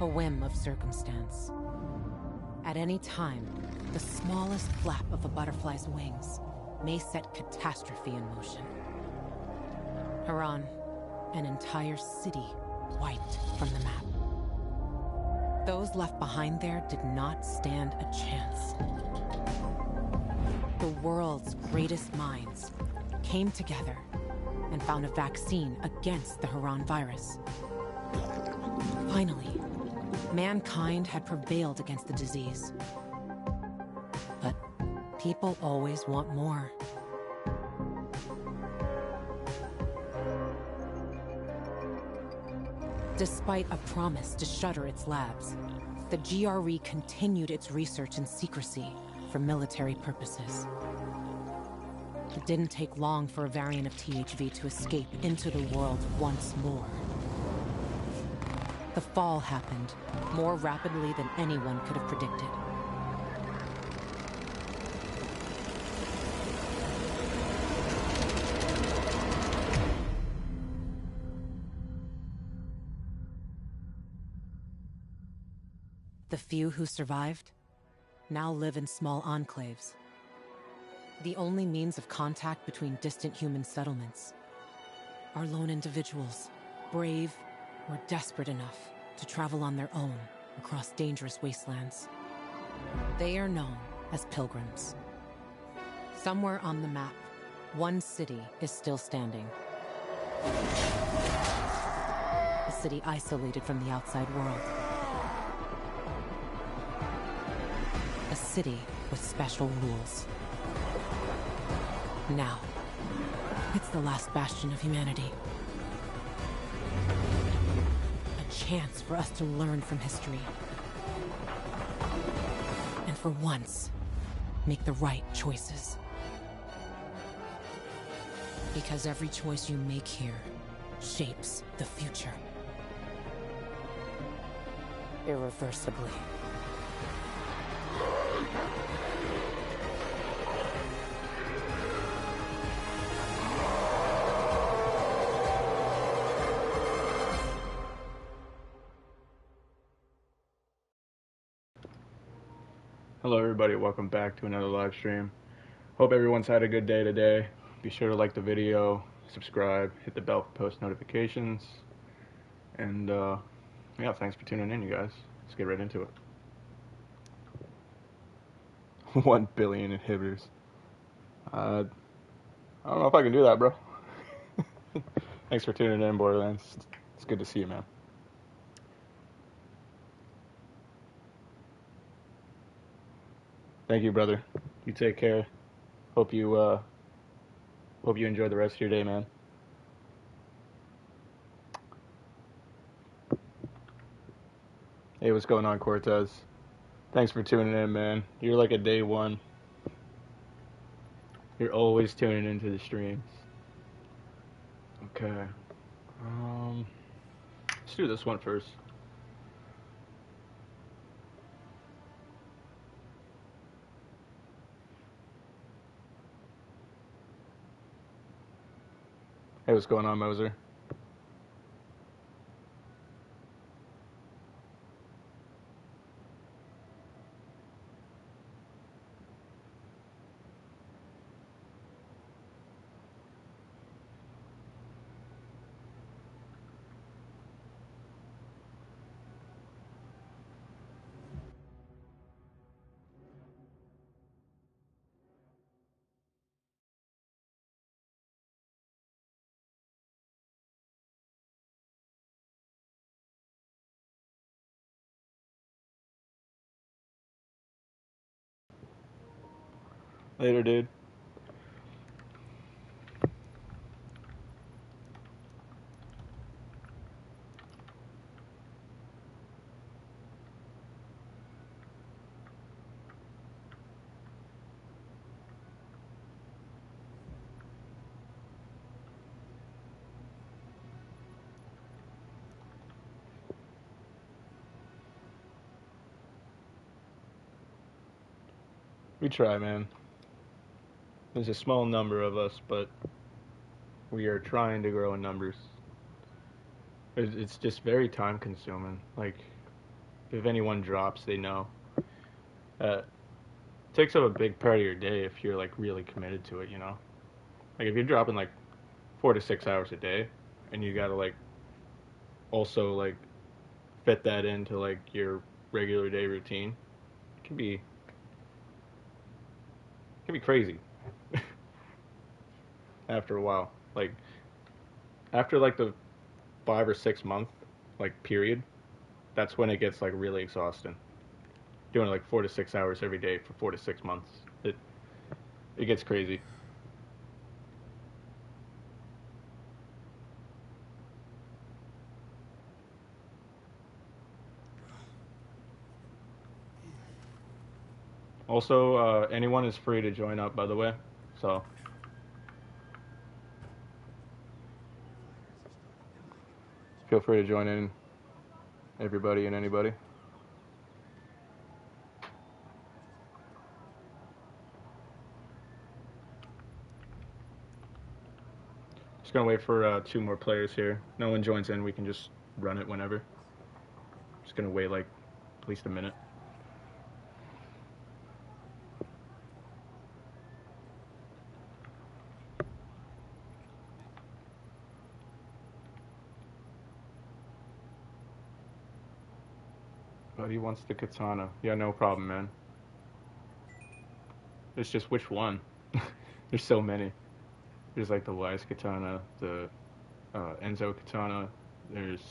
a whim of circumstance. At any time, the smallest flap of a butterfly's wings may set catastrophe in motion. Haran, an entire city wiped from the map. Those left behind there did not stand a chance. The world's greatest minds came together and found a vaccine against the Haran virus. Finally, mankind had prevailed against the disease. But people always want more. Despite a promise to shutter its labs, the GRE continued its research in secrecy for military purposes. It didn't take long for a variant of THV to escape into the world once more. The fall happened more rapidly than anyone could have predicted. The few who survived now live in small enclaves, the only means of contact between distant human settlements are lone individuals, brave or desperate enough to travel on their own across dangerous wastelands. They are known as pilgrims. Somewhere on the map, one city is still standing. A city isolated from the outside world. A city with special rules. Now, it's the last bastion of humanity. A chance for us to learn from history. And for once, make the right choices. Because every choice you make here shapes the future. Irreversibly. Hello everybody, welcome back to another live stream. Hope everyone's had a good day today. Be sure to like the video, subscribe, hit the bell for post notifications. And yeah, thanks for tuning in, you guys. Let's get right into it. 1 billion inhibitors. I don't know if I can do that, bro. Thanks for tuning in, Borderlands. It's good to see you, man. Thank you, brother. You take care. Hope you enjoy the rest of your day, man. Hey, what's going on, Cortez? Thanks for tuning in, man. You're like a day one. You're always tuning into the streams. Okay. Let's do this one first. Hey, what's going on, Moser? Later, dude. We try, man. There's a small number of us, but we are trying to grow in numbers. It's just very time consuming. Like, if anyone drops, they know. It takes up a big part of your day if you're like really committed to it, you know? Like if you're dropping like 4 to 6 hours a day and you gotta like also like fit that into like your regular day routine, it can be crazy after a while. Like after like the 5 or 6 month like period, that's when it gets like really exhausting. Doing like 4 to 6 hours every day for 4 to 6 months, it gets crazy. Also, anyone is free to join up, by the way. So feel free to join in, everybody and anybody. Just gonna wait for 2 more players here. No one joins in, we can just run it whenever. Just gonna wait like at least a minute. Buddy wants the katana. Yeah, no problem, man. It's just which one? There's so many. There's like the wise katana, the Enzo katana. There's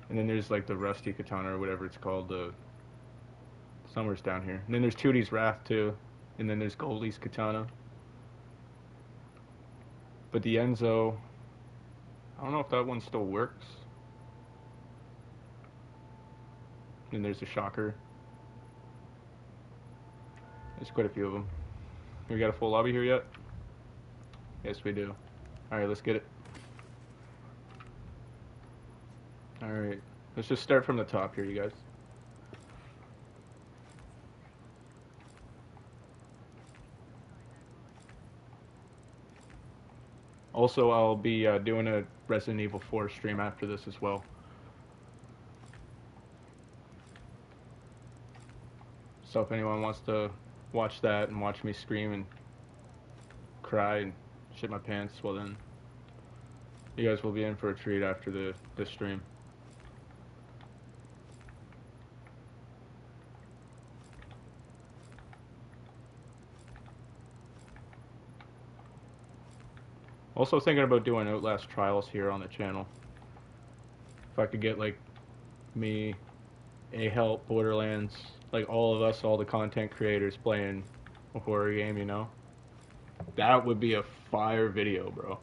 and then there's like the rusty katana or whatever it's called. The somewhere's down here. And then there's Tootie's Wrath too. And then there's Goldie's katana. But the Enzo, I don't know if that one still works. And there's the Shocker. There's quite a few of them. We got a full lobby here yet? Yes, we do. Alright, let's get it. Alright, let's just start from the top here, you guys. Also, I'll be doing a Resident Evil 4 stream after this as well. So if anyone wants to watch that and watch me scream and cry and shit my pants, well then you guys will be in for a treat after the stream. Also thinking about doing Outlast trials here on the channel. If I could get like me, A-Help, Borderlands, like all of us, all the content creators playing a horror game, you know? That would be a fire video, bro.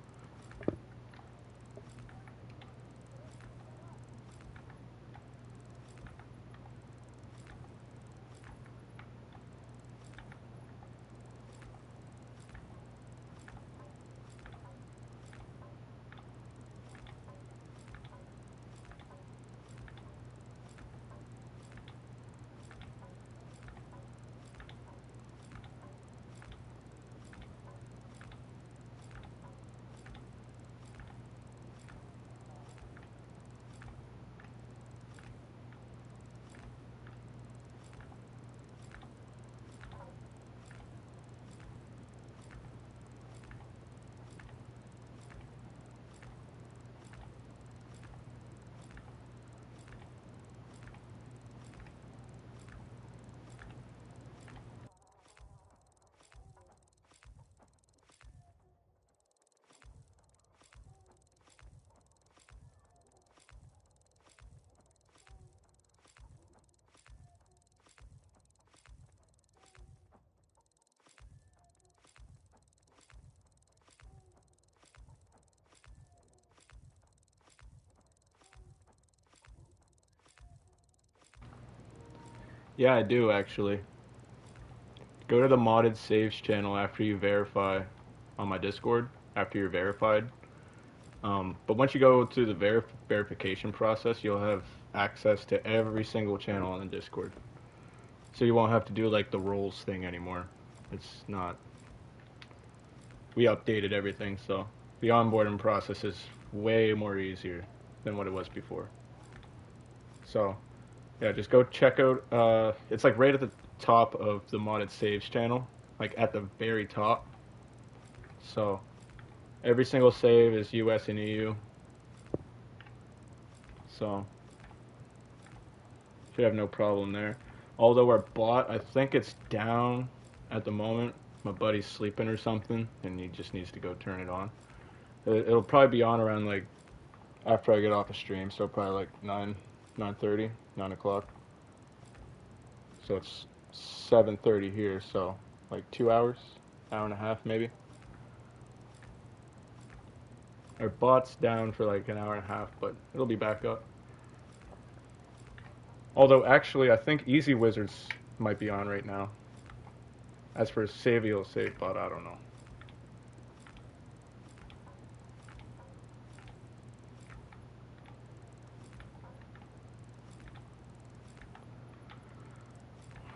Yeah, I do actually. Go to the modded saves channel after you verify on my Discord, after you're verified. But once you go to the verification process, you'll have access to every single channel on the Discord. So you won't have to do like the roles thing anymore. It's not. We updated everything, so the onboarding process is way more easier than what it was before. So Yeah, just go check out. It's like right at the top of the modded saves channel, like at the very top. So every single save is US and EU. So should have no problem there. Although our bot, I think it's down at the moment. My buddy's sleeping or something, and he just needs to go turn it on. It'll probably be on around like after I get off the stream, so probably like 9:30, 9 o'clock. So it's 7:30 here, so like 2 hours, hour and a half maybe. Our bot's down for like an hour and a half, but it'll be back up. Although actually, I think Easy Wizards might be on right now. As for Savio save bot, I don't know.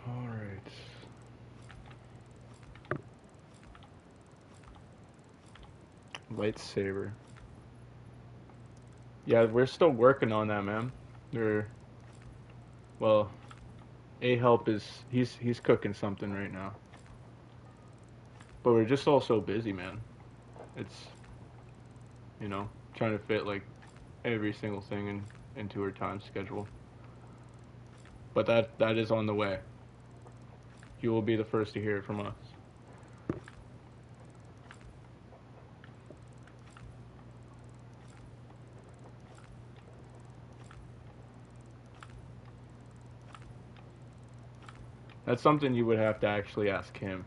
All right. Lightsaber. Yeah, we're still working on that, man. We're well, A Help is he's cooking something right now. But we're just all so busy, man. It's trying to fit like every single thing into her time schedule. But that is on the way. You will be the first to hear it from us. That's something you would have to actually ask him.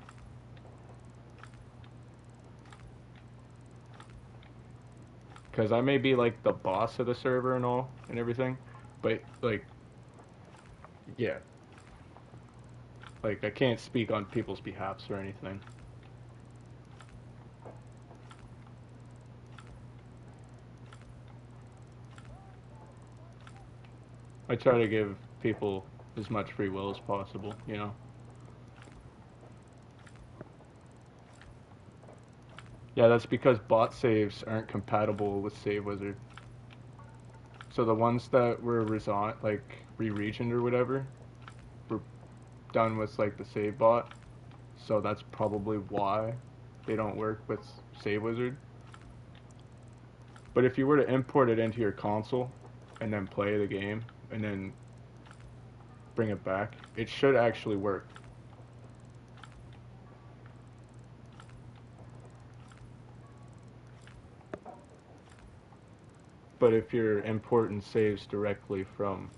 Because I may be like the boss of the server and all and everything, but like, yeah, like I can't speak on people's behalfs or anything. I try to give people as much free will as possible. Yeah, that's because bot saves aren't compatible with Save Wizard. So the ones that were like re-regioned or whatever, were done with like the save bot. So that's probably why they don't work with Save Wizard. But if you were to import it into your console and then play the game and then bring it back, it should actually work. But if you're importing saves directly from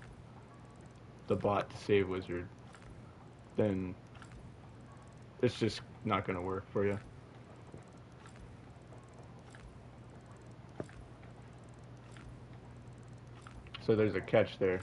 the bot to Save Wizard, then it's just not going to work for you. So there's a catch there.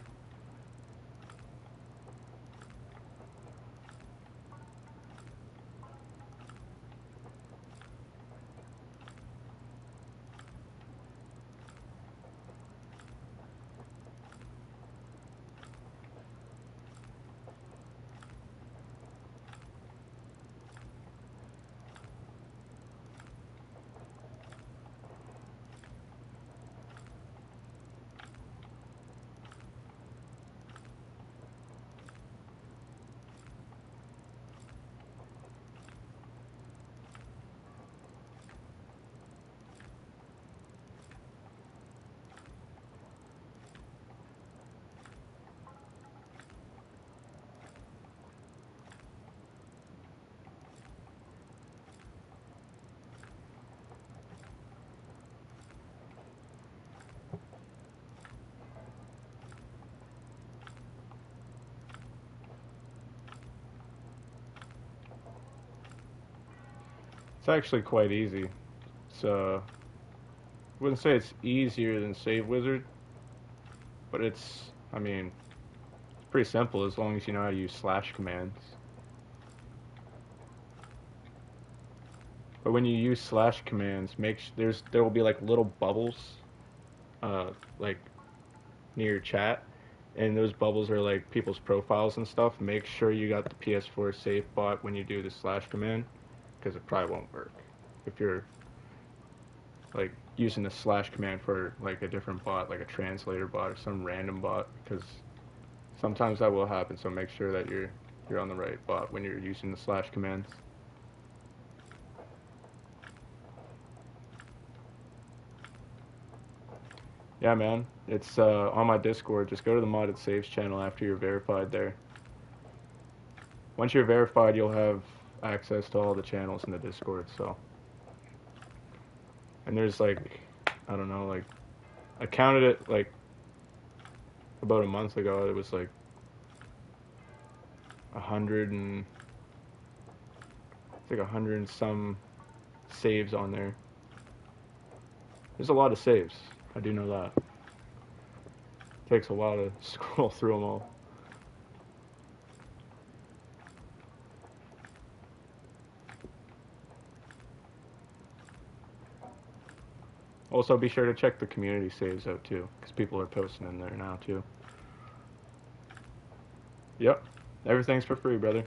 It's actually quite easy. I wouldn't say it's easier than Save Wizard, but I mean, it's pretty simple as long as you know how to use slash commands. But when you use slash commands, there will be like little bubbles, like near your chat, and those bubbles are like people's profiles and stuff. Make sure you got the PS4 save bot when you do the slash command, because it probably won't work if you're like using the slash command for like a different bot, like a translator bot or some random bot, because sometimes that will happen, so make sure that you're on the right bot when you're using the slash commands. Yeah, man, it's on my Discord. Just go to the modded saves channel after you're verified there. Once you're verified, you'll have access to all the channels in the Discord. So, and there's like, I don't know, like I counted it like about a month ago. It was like 100 and it's like 100 and some saves on there. There's a lot of saves. I do know that. It takes a while to scroll through them all. Also, be sure to check the community saves out too, because people are posting in there now too. Yep, everything's for free, brother.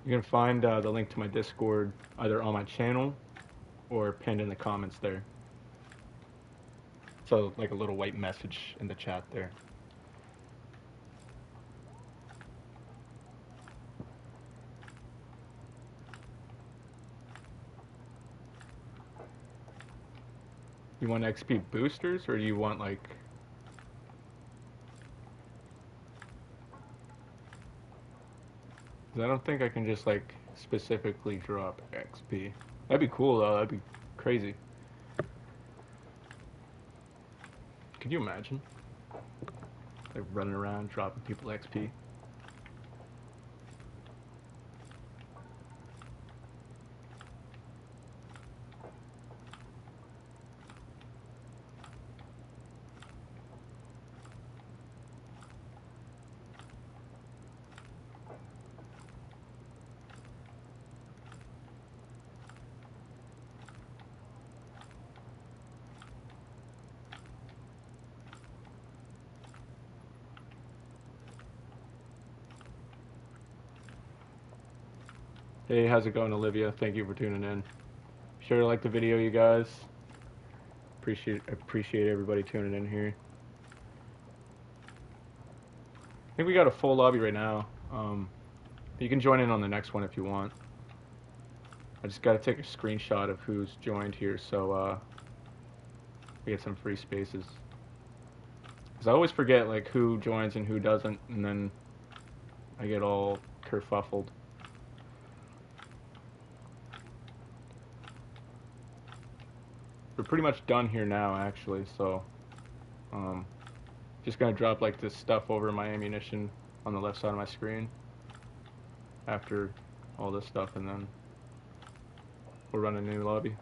You can find the link to my Discord either on my channel or pinned in the comments there. So, like a little white message in the chat there. You want XP boosters, or do you want like... I don't think I can just like specifically drop XP. That'd be cool though, that'd be crazy. Could you imagine? Like running around dropping people XP. Hey, how's it going, Olivia? Thank you for tuning in. Be sure to like the video, you guys. Appreciate everybody tuning in here. I think we got a full lobby right now. You can join in on the next one if you want. I just got to take a screenshot of who's joined here so we get some free spaces. Because I always forget like who joins and who doesn't, and then I get all kerfuffled. We're pretty much done here now, actually, so just gonna drop like this stuff over my ammunition on the left side of my screen after all this stuff, and then we'll run a new lobby.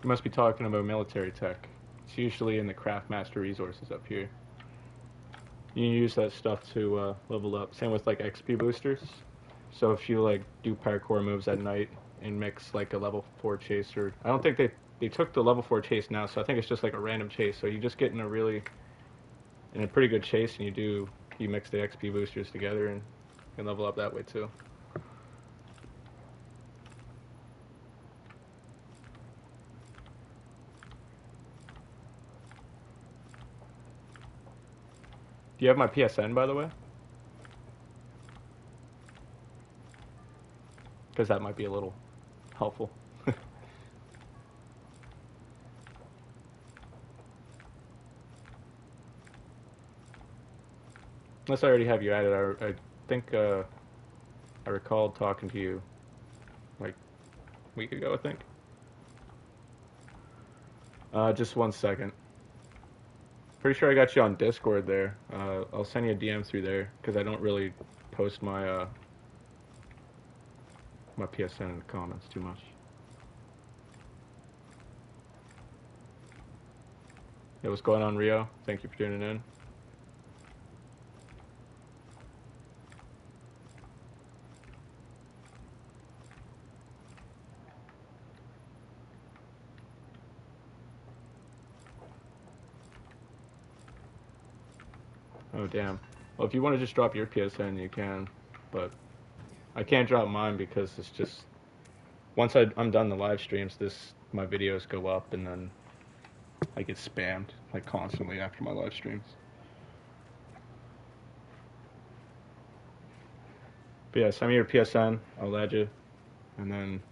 You must be talking about military tech. It's usually in the Craftmaster resources up here. You can use that stuff to level up. Same with like XP boosters. So if you like do parkour moves at night and mix like a level 4 chaser, I don't think they took the level 4 chase now, so I think it's just like a random chase. So you just get in a pretty good chase, and you mix the XP boosters together and you can level up that way too. Do you have my PSN, by the way? Because that might be a little helpful. Unless I already have you added, I think I recalled talking to you like a week ago, I think. Just 1 second. Pretty sure I got you on Discord there. I'll send you a DM through there because I don't really post my PSN in the comments too much. Hey, what's going on, Rio? Thank you for tuning in. Oh, damn. Well, if you want to just drop your PSN, you can, but I can't drop mine because it's just once I'm done the live streams, my videos go up and then I get spammed like constantly after my live streams. But yeah, send me your PSN. I'll add you, and then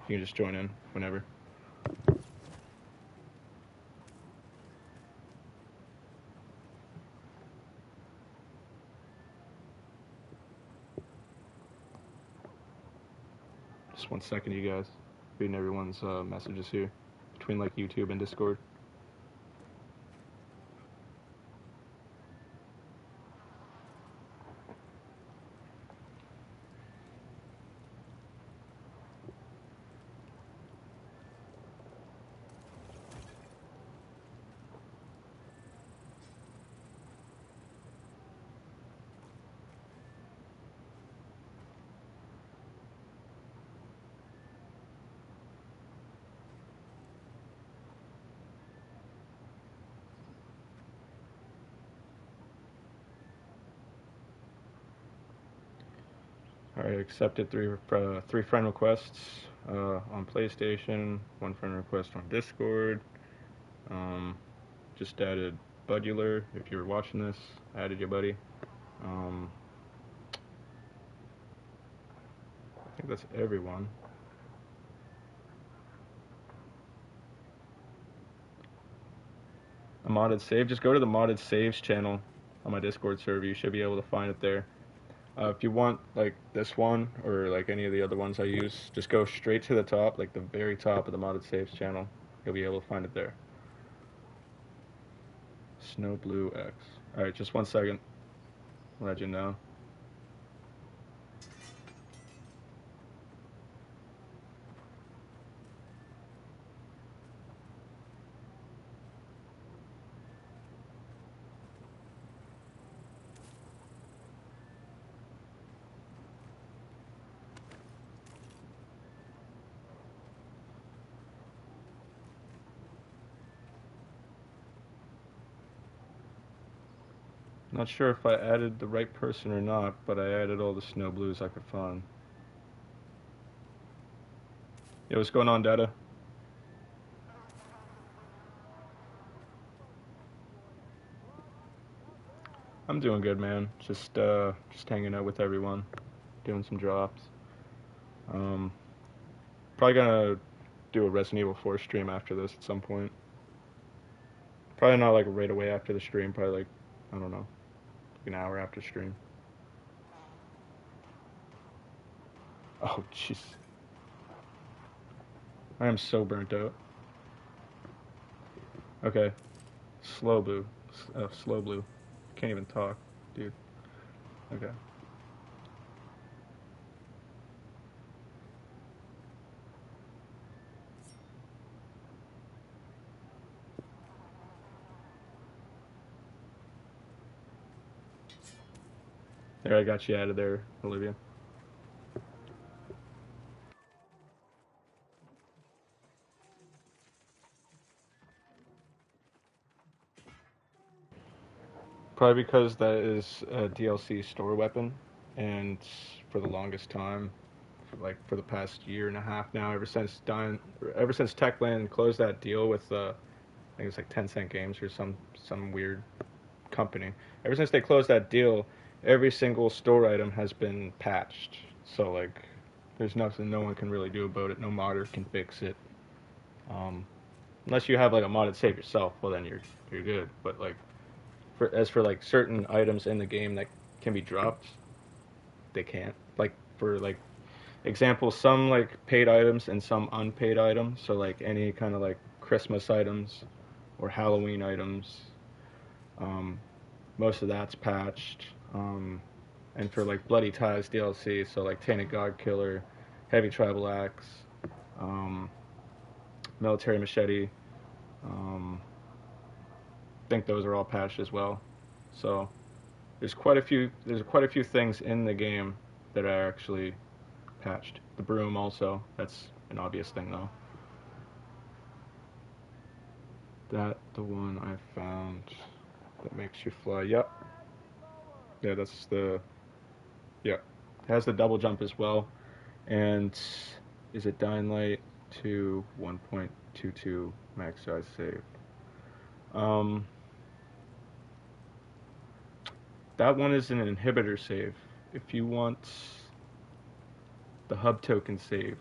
you can just join in whenever. Just 1 second, you guys. Reading everyone's messages here between like YouTube and Discord. Alright, accepted three friend requests on PlayStation, 1 friend request on Discord. Just added Budular. If you were watching this, added you, buddy. I think that's everyone. A modded save. Just go to the modded saves channel on my Discord server. You should be able to find it there. If you want like this one or like any of the other ones I use, just go straight to the top, like the very top of the modded saves channel. You'll be able to find it there. Snow Blue X. Alright, just 1 second. I'll let you know. Not sure if I added the right person or not, but I added all the Snow Blues I could find. Yo, what's going on, Data? I'm doing good, man. Just hanging out with everyone, doing some drops. Probably gonna do a Resident Evil 4 stream after this at some point. Probably not like right away after the stream. Probably like, I don't know, like an hour after stream. Oh, jeez. I am so burnt out. Okay. Slow blue. Slow blue. Can't even talk, dude. Okay. There, I got you out of there, Olivia. Probably because that is a DLC store weapon, and for the longest time, for the past year and a half now, ever since Techland closed that deal with, I think it was like 10 Cent Games or some weird company. Ever since they closed that deal, every single store item has been patched. So like, there's nothing no one can really do about it. No modder can fix it. Um, Unless you have like a modded save yourself, well then you're good. But like, as for like certain items in the game that can be dropped, they can't. Like for like example, some like paid items and some unpaid items. So like any kind of like Christmas items or Halloween items Um, Most of that's patched. And for like Bloody Ties DLC, so like Tainted God Killer, Heavy Tribal Axe, um, Military Machete, I think those are all patched as well. So there's quite a few things in the game that are actually patched. The broom also, that's an obvious thing though. That the one I found that makes you fly. Yep. Yeah, that's the yeah. It has the double jump as well. And is it Dying Light to 1.22 max size save? Um, that one is an inhibitor save. If you want the hub token save,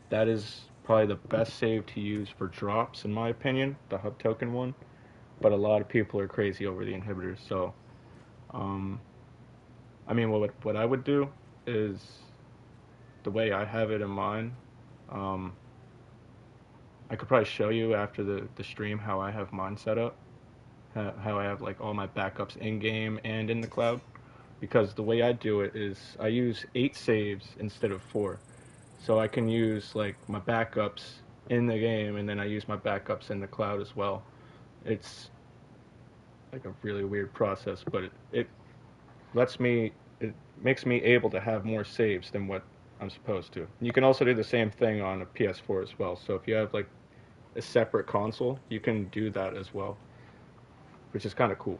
that is probably the best save to use for drops, in my opinion, the hub token one. But a lot of people are crazy over the inhibitors, so um, I mean, what I would do is the way I have it in mind. Um, I could probably show you after the stream how I have mine set up, how I have like all my backups in game and in the cloud. Because the way I do it is I use 8 saves instead of 4. So I can use like my backups in the game and then I use my backups in the cloud as well. It's like a really weird process, but it lets me it makes me able to have more saves than what I'm supposed to. You can also do the same thing on a PS4 as well. So if you have like a separate console, you can do that as well, which is kind of cool.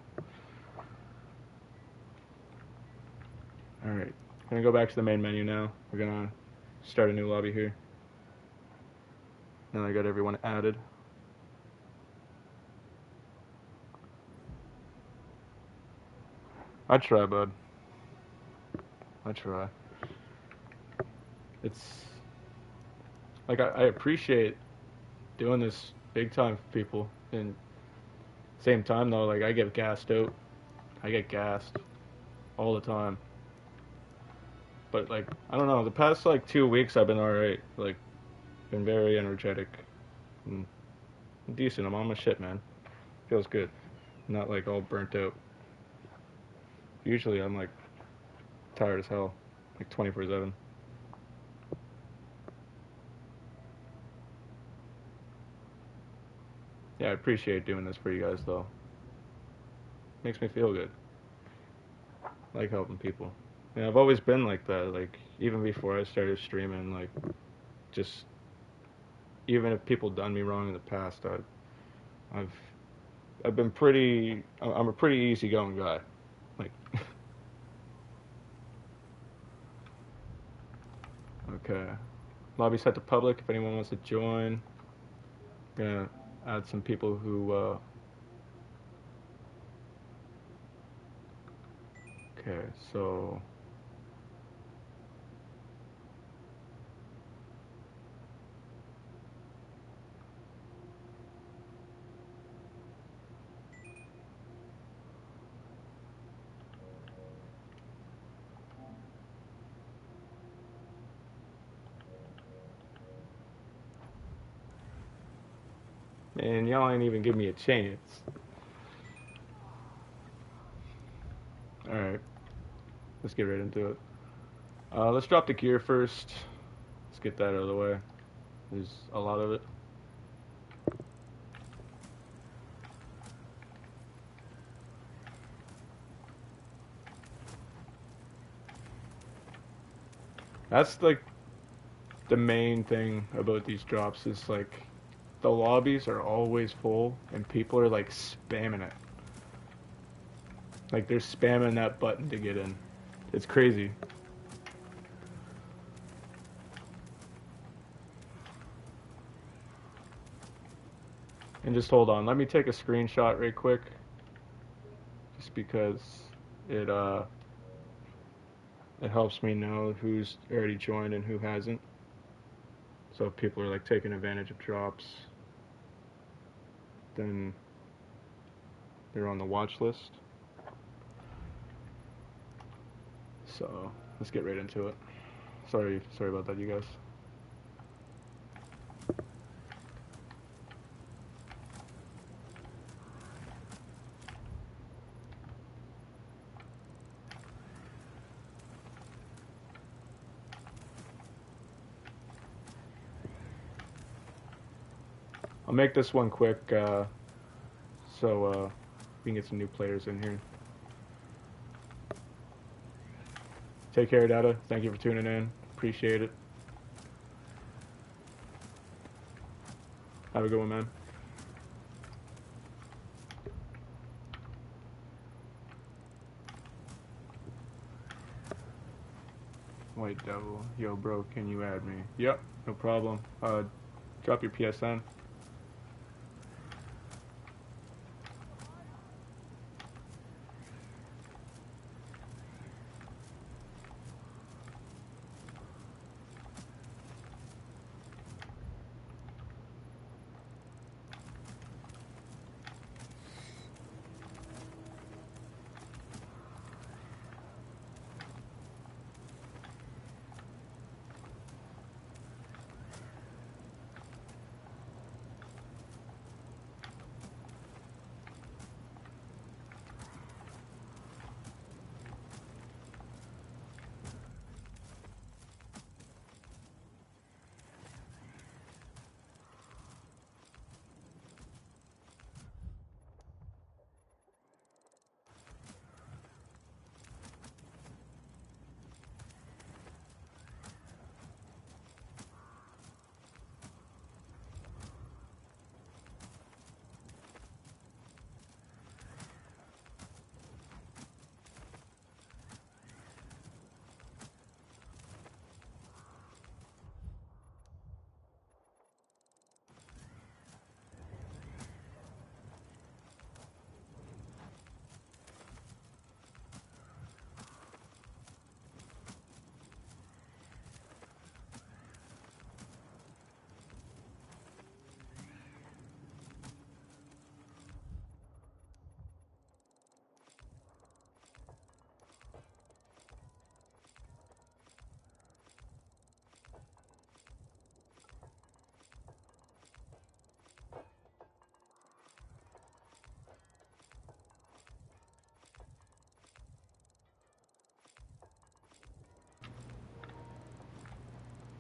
All right, I'm gonna go back to the main menu now. We're gonna start a new lobby here. Now I got everyone added. I try, bud. I try. It's like I appreciate doing this big time for people, and same time though, like I get gassed out. I get gassed all the time. But like I don't know, the past like 2 weeks I've been alright. Like been very energetic and decent. I'm on my shit, man. Feels good. Not like all burnt out. Usually I'm like tired as hell, like 24/7. Yeah, I appreciate doing this for you guys though. Makes me feel good. I like helping people. Yeah, I've always been like that. Like even before I started streaming, like just even if people done me wrong in the past, I've I've been pretty. I'm a pretty easygoing guy. Like okay, lobby set to public. If anyone wants to join, I'm gonna add some people who. Okay, so man, y'all ain't even give me a chance. All right, let's get right into it. Let's drop the gear first. Let's get that out of the way. There's a lot of it. That's like the main thing about these drops is like the lobbies are always full and people are like spamming it. Like they're spamming that button to get in. It's crazy. And just hold on. Let me take a screenshot right quick. Just because it it helps me know who's already joined and who hasn't. So if people are like taking advantage of drops, then they're on the watch list. So let's get right into it. Sorry about that, you guys. I'll make this one quick so we can get some new players in here. Take care, Data. Thank you for tuning in. Appreciate it. Have a good one, man. White Devil. Yo, bro, can you add me? Yep, no problem. Drop your PSN.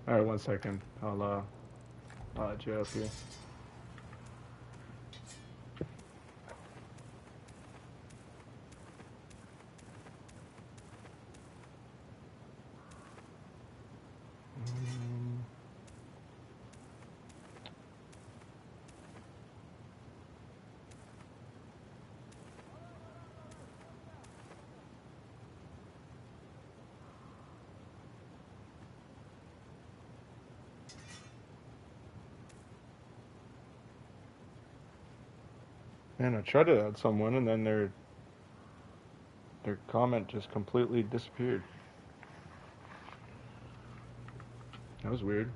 Alright, 1 second. I'll add you up here. Man, I tried to add someone and then their comment just completely disappeared. That was weird.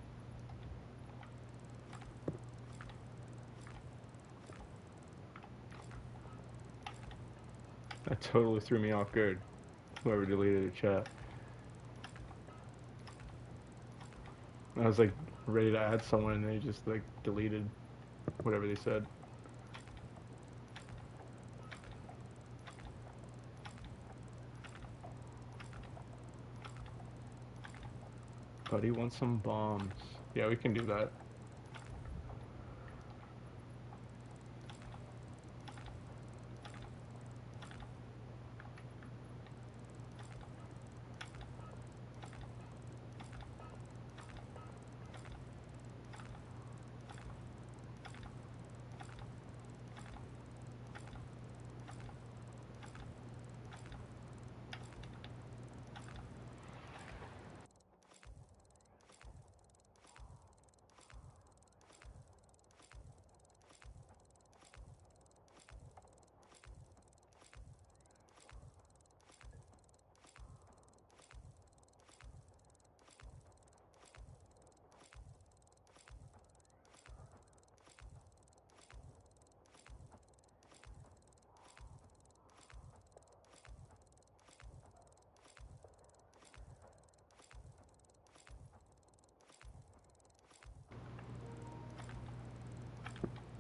That totally threw me off guard. Whoever deleted the chat. I was like ready to add someone and they just like deleted whatever they said. Buddy wants some bombs. Yeah, we can do that.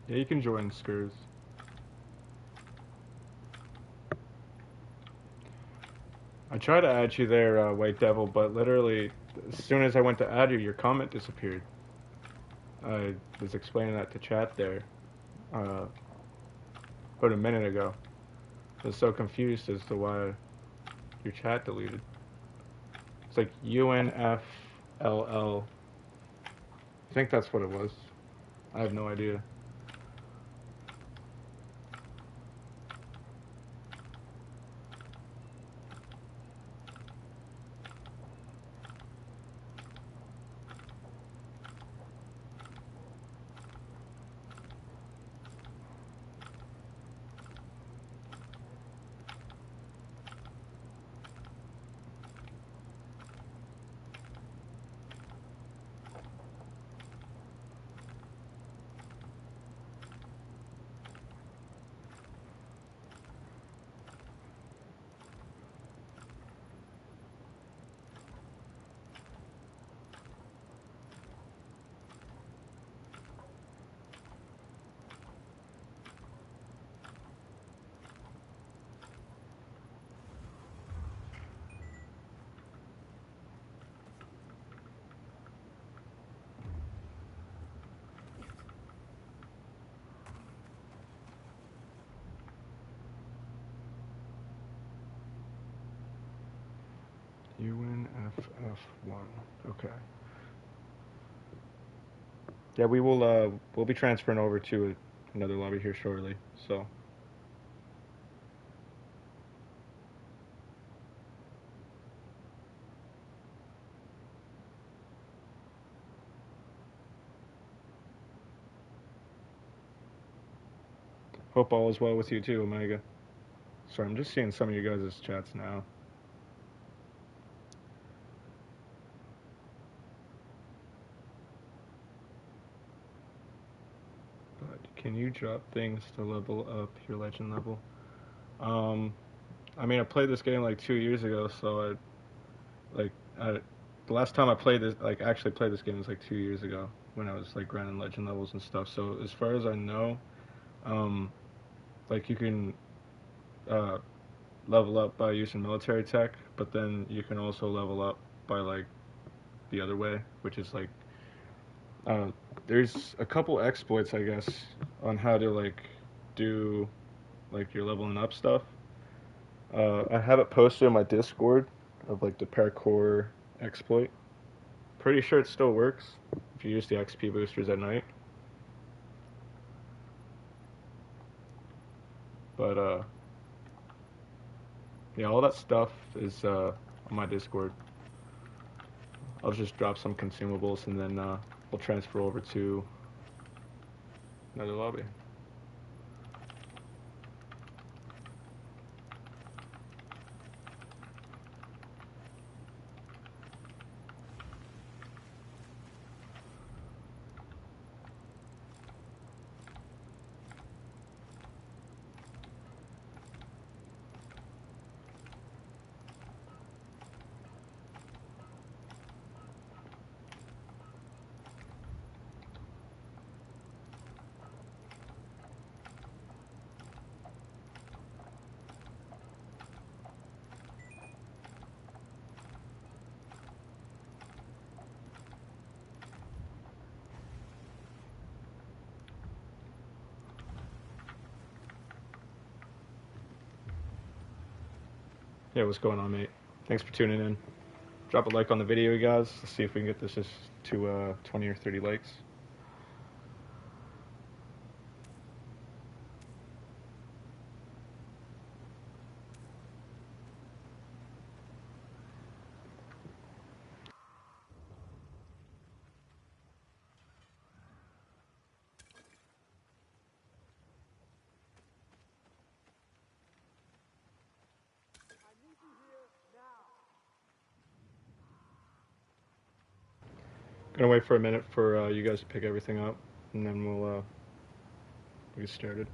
Yeah, you can join Skurs. I tried to add you there, White Devil, but literally, as soon as I went to add you, your comment disappeared. I was explaining that to chat there uh, about a minute ago. I was so confused as to why your chat deleted. It's like UNFLL. I think that's what it was. I have no idea. UNFF1. Okay. Yeah, we'll be transferring over to another lobby here shortly. So, hope all is well with you too, Omega. Sorry, I'm just seeing some of you guys' chats now. But can you drop things to level up your legend level? Um, I mean, I played this game like 2 years ago, so like I, the last time I played this, like actually played this game was like 2 years ago when I was like grinding legend levels and stuff. So as far as I know, um, like you can uh, level up by using military tech, but then you can also level up by like the other way, which is like uh, there's a couple exploits I guess on how to like do like your leveling up stuff. I have it posted in my Discord of like the parkour exploit. Pretty sure it still works if you use the XP boosters at night. But yeah, all that stuff is on my Discord. I'll just drop some consumables and then we'll transfer over to another lobby. Yeah, what's going on, mate? Thanks for tuning in. Drop a like on the video, you guys. Let's see if we can get this just to 20 or 30 likes. Gonna wait for a minute for you guys to pick everything up, and then we'll get started.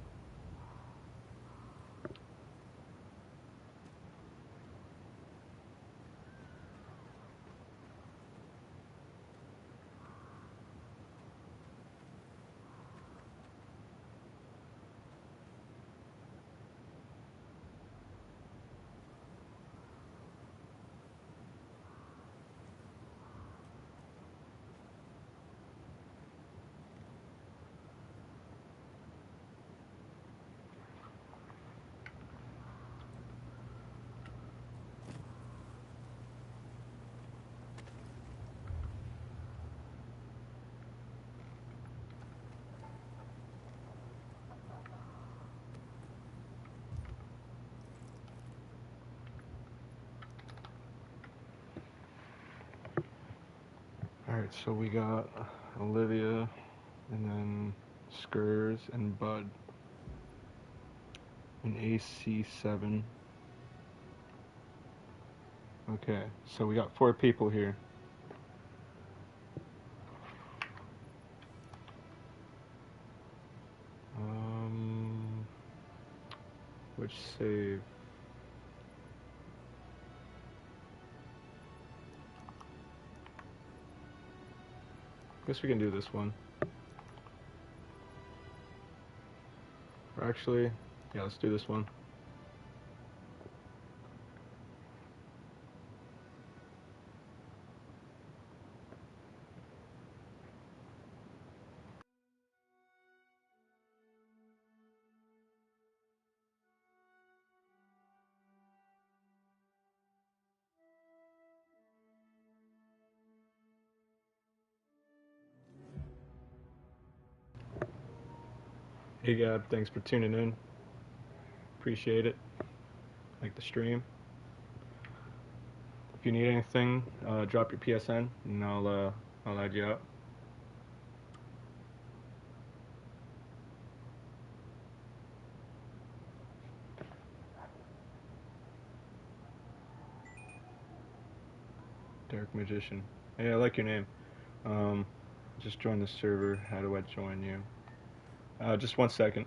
Alright, so we got Olivia, and then Skurs and Bud. An AC7. Okay, so we got 4 people here. Which save? Guess we can do this one. Or actually, yeah, let's do this one. Hey Gab, thanks for tuning in. Appreciate it. Like the stream. If you need anything, drop your PSN and I'll add you out. Dark Magician. Hey, I like your name. Just join the server. How do I join you? Just 1 second.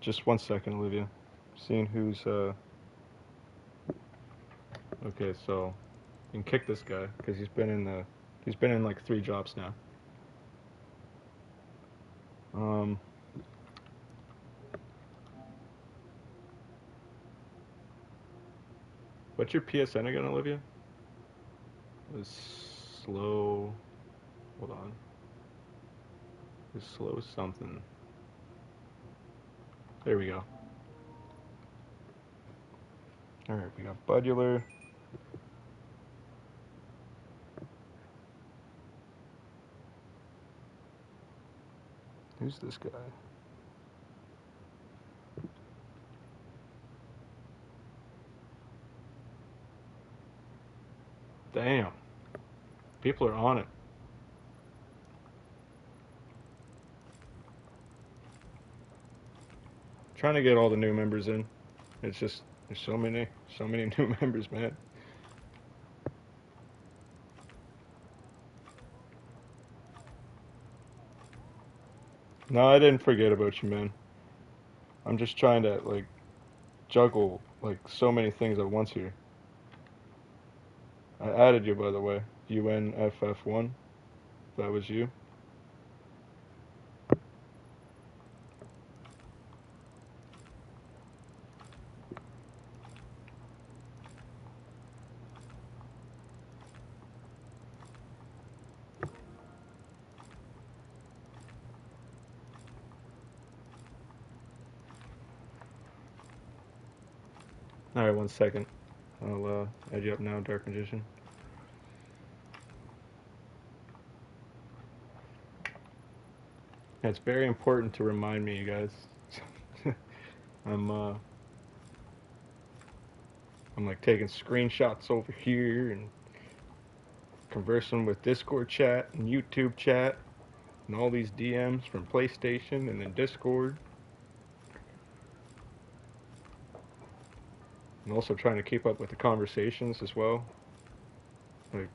Just 1 second, Olivia. Seeing who's okay, so you can kick this guy because he's been in like 3 drops now. What's your PSN again, Olivia? It was slow. Hold on. It was slow something. There we go. Alright, we got Budular. Who's this guy? Damn. People are on it. Trying to get all the new members in. It's just there's so many new members, man. No, I didn't forget about you, man. I'm just trying to like juggle like so many things at once here. I added you, by the way. UNFF1. That was you. Alright, 1 second. I'll add you up now, Dark Magician. It's very important to remind me, you guys. I'm I'm like taking screenshots over here and conversing with Discord chat and YouTube chat and all these DMs from PlayStation and then Discord. And also trying to keep up with the conversations as well. Like,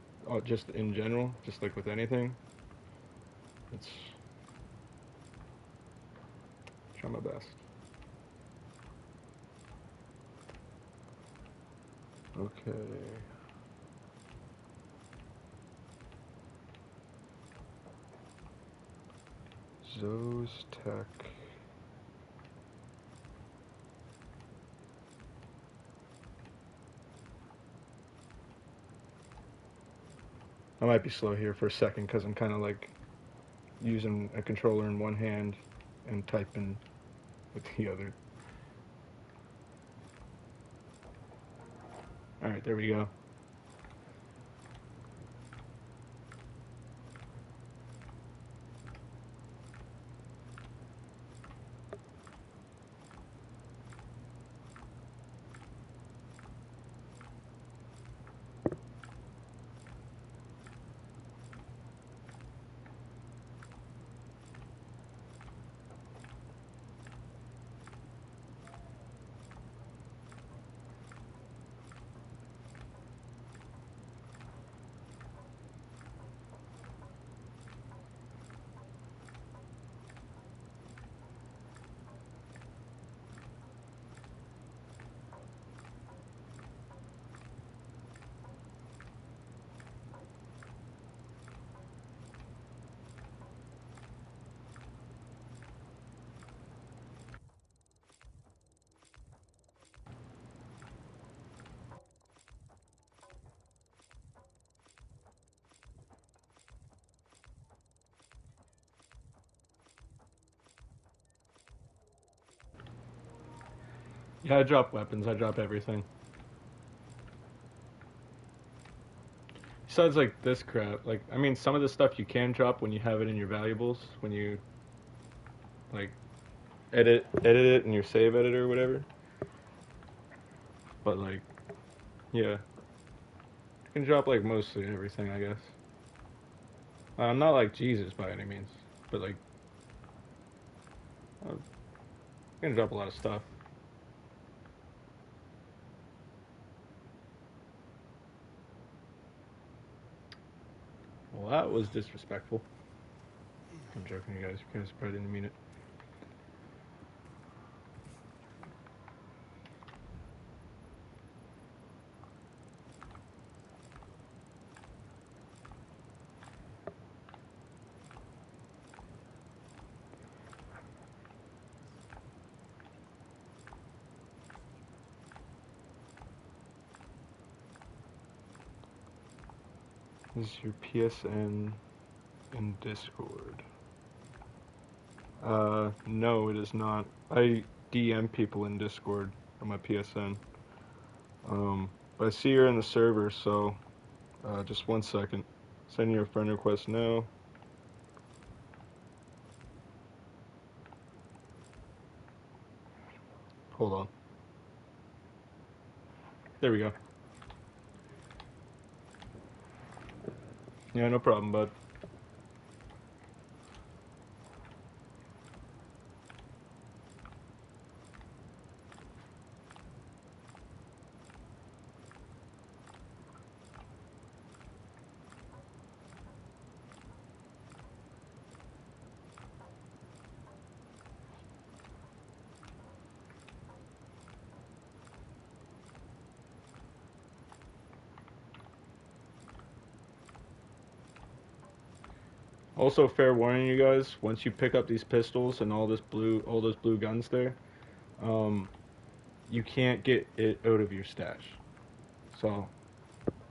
just in general, just like with anything. It's try my best. Okay. Zoe's Tech. I might be slow here for a second because I'm kind of like using a controller in one hand and typing with the other. Alright, there we go. Yeah, I drop weapons, I drop everything. Besides, like, this crap. Like, I mean, some of the stuff you can drop when you have it in your valuables, when you, like, edit it in your save editor or whatever. But, like, yeah. You can drop, like, mostly everything, I guess. I'm not like Jesus by any means, but, like, you can drop a lot of stuff. Well, that was disrespectful. I'm joking, you guys. You guys probably didn't mean it. This is your PSN in Discord. No, it is not. I DM people in Discord on my PSN. But I see you're in the server, so just 1 second. Send you a friend request now. Hold on. There we go. Yeah, no problem, bud. Also, fair warning, you guys. Once you pick up these pistols and all those blue guns there, um, you can't get it out of your stash. So,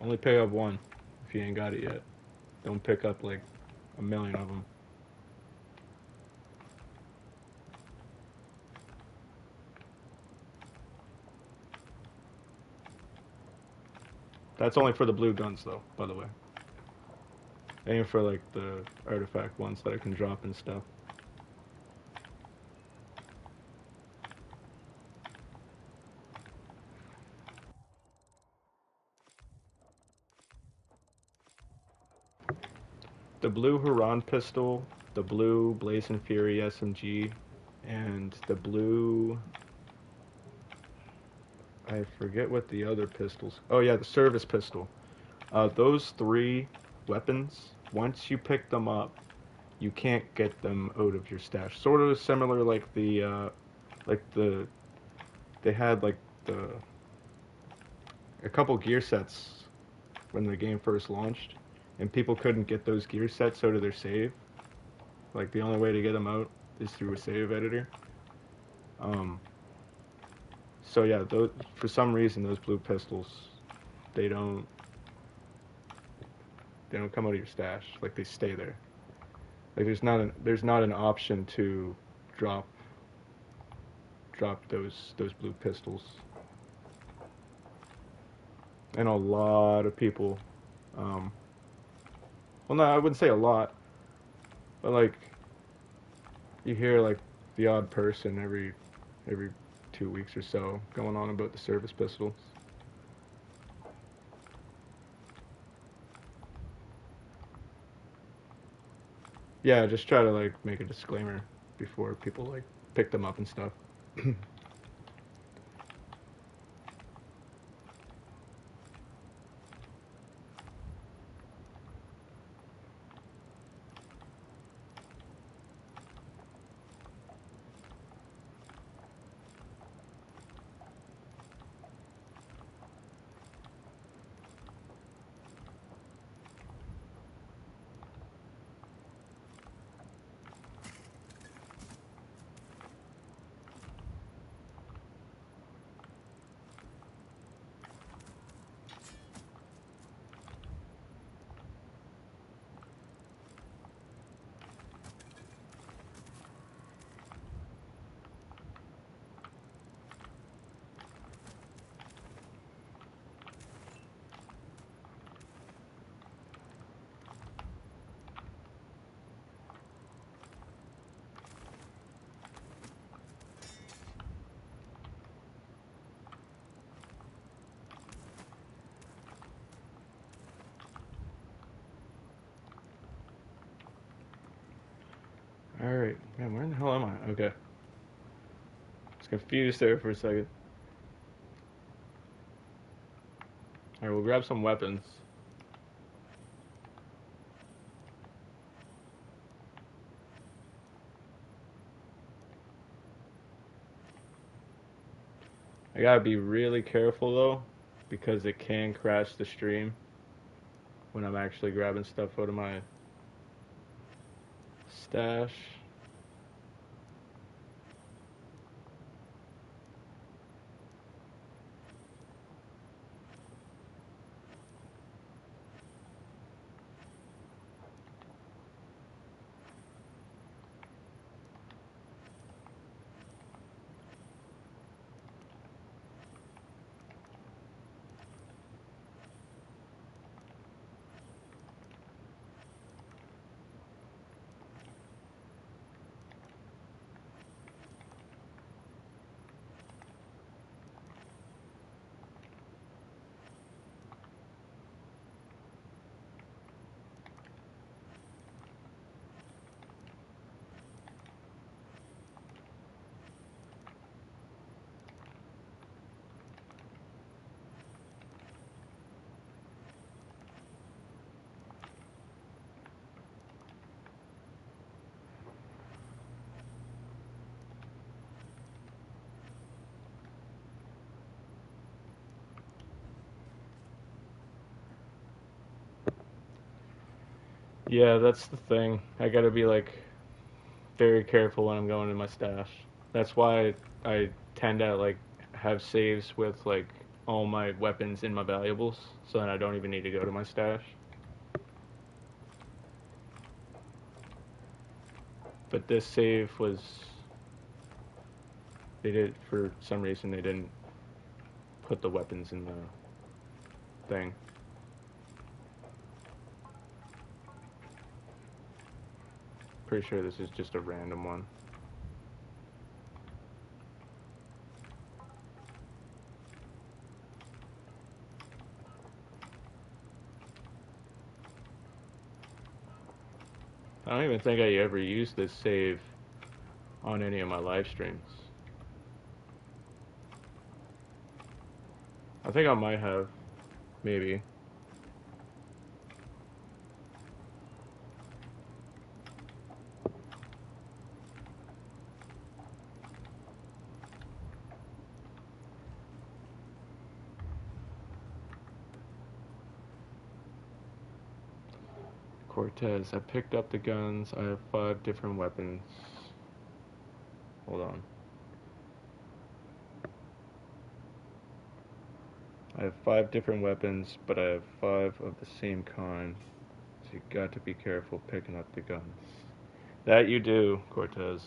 only pick up one if you ain't got it yet. Don't pick up like a million of them. That's only for the blue guns, though, by the way. Aim for like the artifact ones that I can drop and stuff. The blue Huron pistol, the blue Blazing Fury SMG, and the blue. I forget what the other pistols. Oh yeah, the service pistol. Those three weapons, once you pick them up, you can't get them out of your stash. Sort of similar like the, they had like the, a couple gear sets when the game first launched, and people couldn't get those gear sets out of their save. Like the only way to get them out is through a save editor. Um, so yeah, for some reason those blue pistols, they don't They don't come out of your stash. Like they stay there. Like there's not an option to drop those blue pistols. And a lot of people, um, well, no, I wouldn't say a lot, but like you hear like the odd person every 2 weeks or so going on about the service pistols. Yeah, just try to like make a disclaimer before people like pick them up and stuff. All right, man, where in the hell am I? Okay, I was confused there for a second. All right, we'll grab some weapons. I gotta be really careful though, because it can crash the stream when I'm actually grabbing stuff out of my stash. Yeah, that's the thing. I gotta be like very careful when I'm going in my stash. That's why I tend to like have saves with like all my weapons in my valuables, so that I don't even need to go to my stash. But this save was, they did, for some reason they didn't put the weapons in the thing. Pretty sure this is just a random one. I don't even think I ever used this save on any of my live streams. I think I might have, maybe. Cortez, I picked up the guns. I have 5 different weapons. Hold on. I have 5 different weapons, but I have 5 of the same kind. You got to be careful picking up the guns. That you do, Cortez.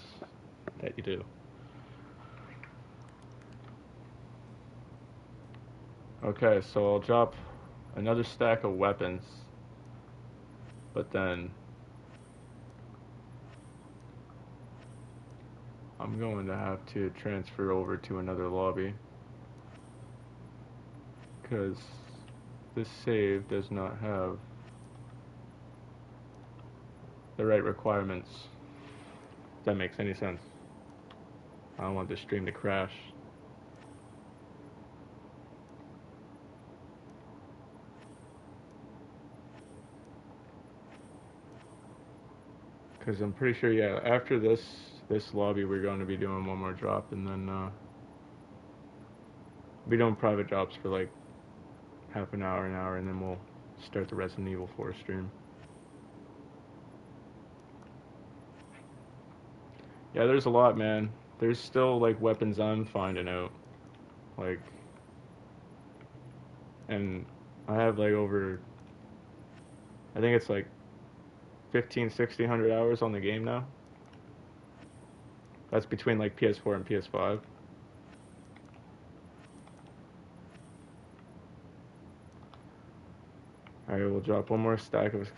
That you do. Okay, so I'll drop another stack of weapons, but then I'm going to have to transfer over to another lobby because this save does not have the right requirements. If that makes any sense. I don't want this stream to crash. Because I'm pretty sure, yeah, after this lobby, we're going to be doing one more drop, and then be doing private drops for like half an hour, and then we'll start the Resident Evil 4 stream. Yeah, there's a lot, man. There's still like weapons I'm finding out, like, and I have like over, I think it's like 15, 1600 hours on the game now. That's between like PS4 and PS5. Alright, we'll drop one more stack of,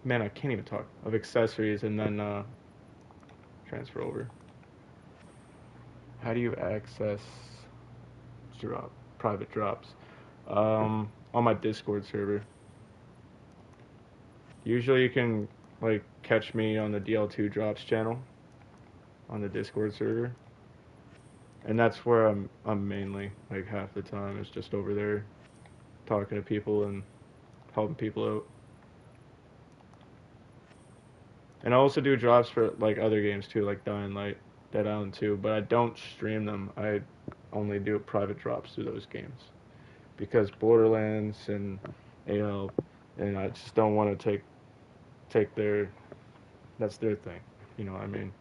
man, I can't even talk, of accessories, and then transfer over. How do you access private drops? On my Discord server. Usually you can like catch me on the DL2 drops channel on the Discord server. And that's where I'm mainly, like, half the time is just over there talking to people and helping people out. And I also do drops for like other games too, like Dying Light, Dead Island 2, but I don't stream them. I only do private drops through those games because Borderlands and AL, and I just don't want to take their, that's their thing. You know what I mean?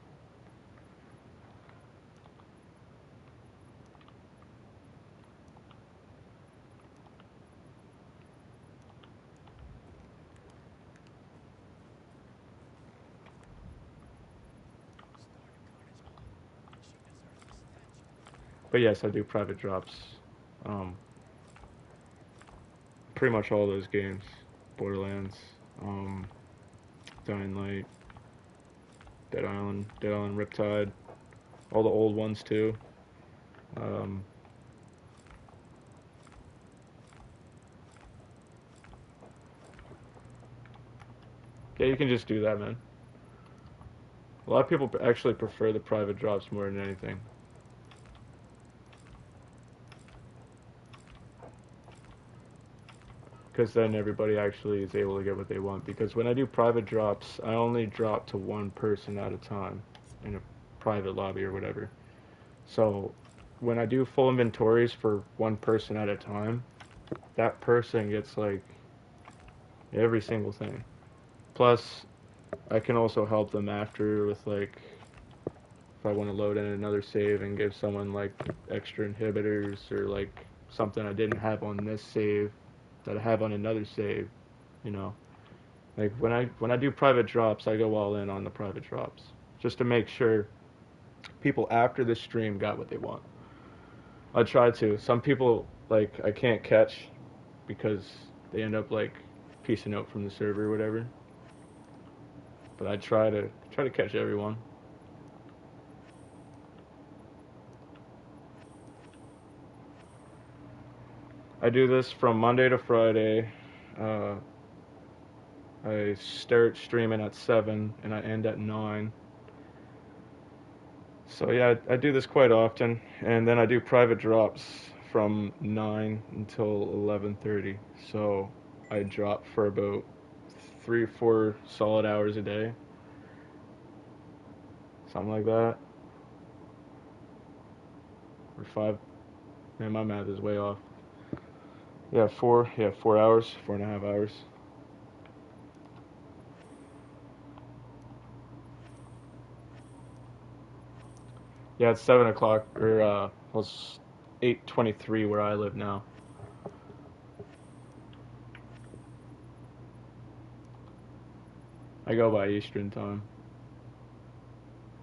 But yes, I do private drops. Um, Pretty much all those games. Borderlands, Dying Light, Dead Island, Riptide, all the old ones too. Um, yeah, you can just do that, man. A lot of people actually prefer the private drops more than anything. Because then everybody actually is able to get what they want. Because when I do private drops, I only drop to one person at a time in a private lobby or whatever. So when I do full inventories for one person at a time, that person gets like every single thing. Plus, I can also help them after with like if I want to load in another save and give someone like extra inhibitors or like something I didn't have on this save that I have on another save, you know. Like when I do private drops, I go all in on the private drops just to make sure people after the stream got what they want. I try to. Some people like I can't catch because they end up like piecing out from the server or whatever. But I try to catch everyone. I do this from Monday to Friday. Uh, I start streaming at 7 and I end at 9. So yeah, I do this quite often, and then I do private drops from 9 until 11:30. So I drop for about 3 or 4 solid hours a day, something like that, or 5. Man, my math is way off. Yeah, 4. Yeah, 4 hours, 4.5 hours. Yeah, it's 7 o'clock, or well, it's 8:23 where I live now. I go by Eastern time.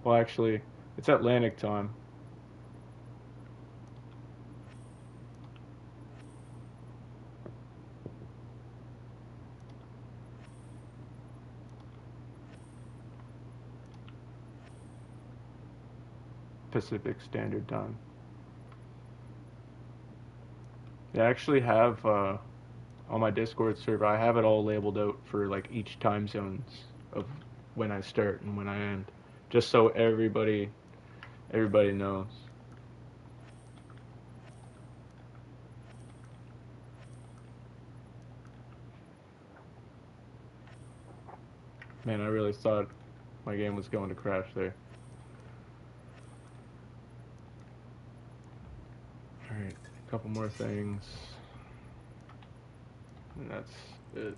Well, actually, it's Atlantic time. Pacific Standard Time. I actually have on my Discord server, I have it all labeled out for like each time zones of when I start and when I end, just so everybody knows. Man, I really thought my game was going to crash there. Alright, a couple more things. And that's it.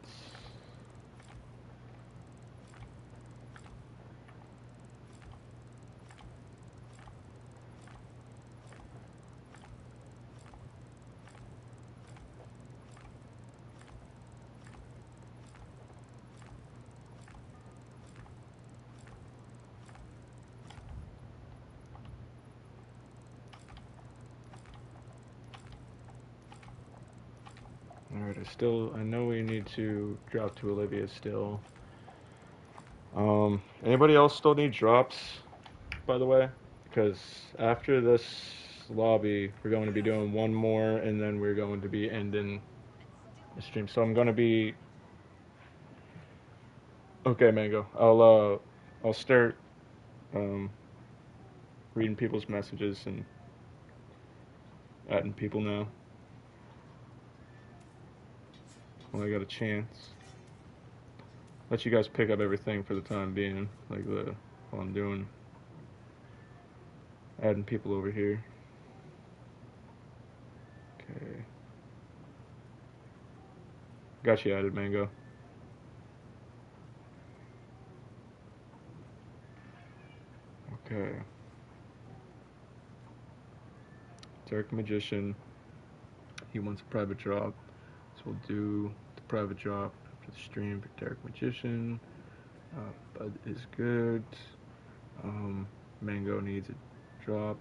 Alright, I know we need to drop to Olivia still. Anybody else still need drops, by the way? Because after this lobby, we're going to be doing one more, and then we're going to be ending the stream. So I'm going to be... Okay, Mango. I'll start, um, reading people's messages and adding people now. When I got a chance. Let you guys pick up everything for the time being, like while I'm doing adding people over here. Okay. Got you added, Mango. Okay. Dark Magician. He wants a private drop. So we'll do the private drop after the stream for Dark Magician. Bud is good. Mango needs a drop.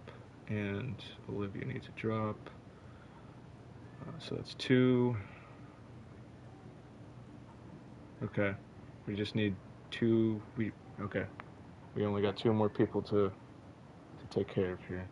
And Olivia needs a drop. So that's 2. Okay. We just need 2. Okay. We only got 2 more people to take care of here.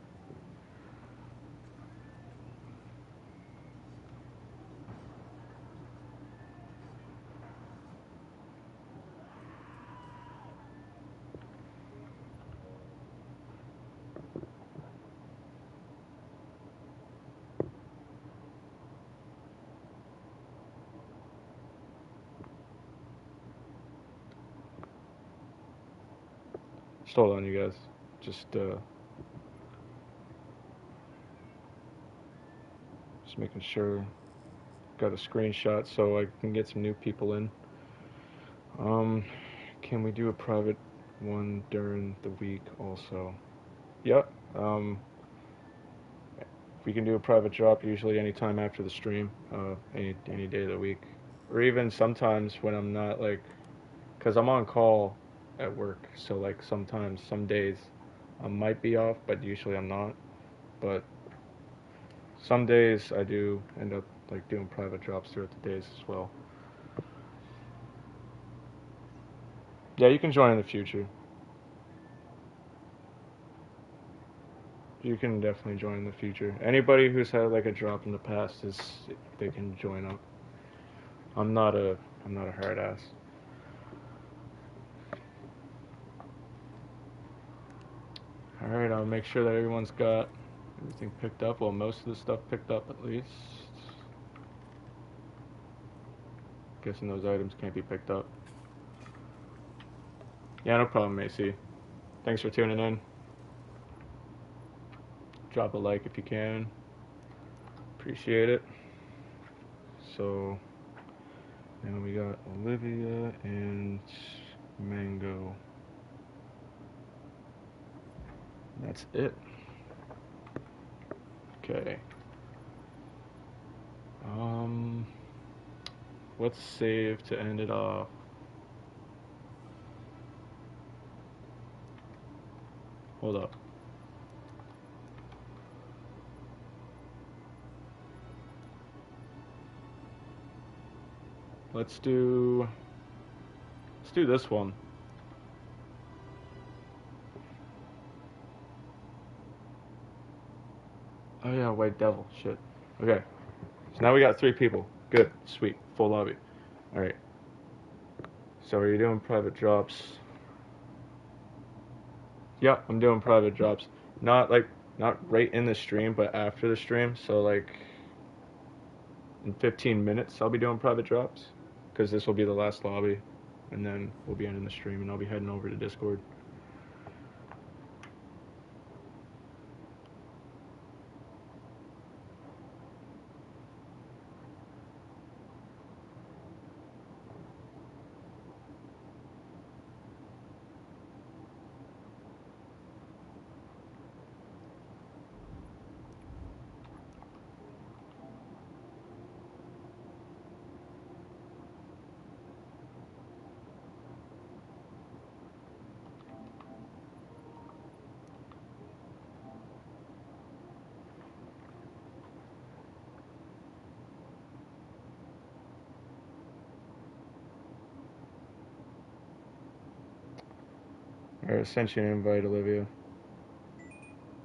Just hold on, you guys. Just making sure. Got a screenshot so I can get some new people in. Can we do a private one during the week also? Yep. We can do a private drop usually anytime after the stream, any day of the week, or even sometimes when I'm not like, cause I'm on call at work, so like sometimes some days I might be off, but usually I'm not. But some days I do end up like doing private drops throughout the days as well. Yeah, you can join in the future. You can definitely join in the future. Anybody who's had like a drop in the past they can join up. I'm not a hard ass. All right, I'll make sure that everyone's got everything picked up. Well, most of the stuff picked up at least. Guessing those items can't be picked up. Yeah, no problem, Macy. Thanks for tuning in. Drop a like if you can. Appreciate it. So now we got Olivia and Mango. That's it. Okay. Let's save to end it off. Hold up. Let's do this one. Oh yeah, White Devil. Shit. Okay. So now we got 3 people. Good. Sweet. Full lobby. Alright. So are you doing private drops? Yeah, I'm doing private drops. Not right in the stream, but after the stream. So like in 15 minutes I'll be doing private drops. Because this will be the last lobby. And then we'll be ending the stream and I'll be heading over to Discord. Alright, sent you an invite, Olivia.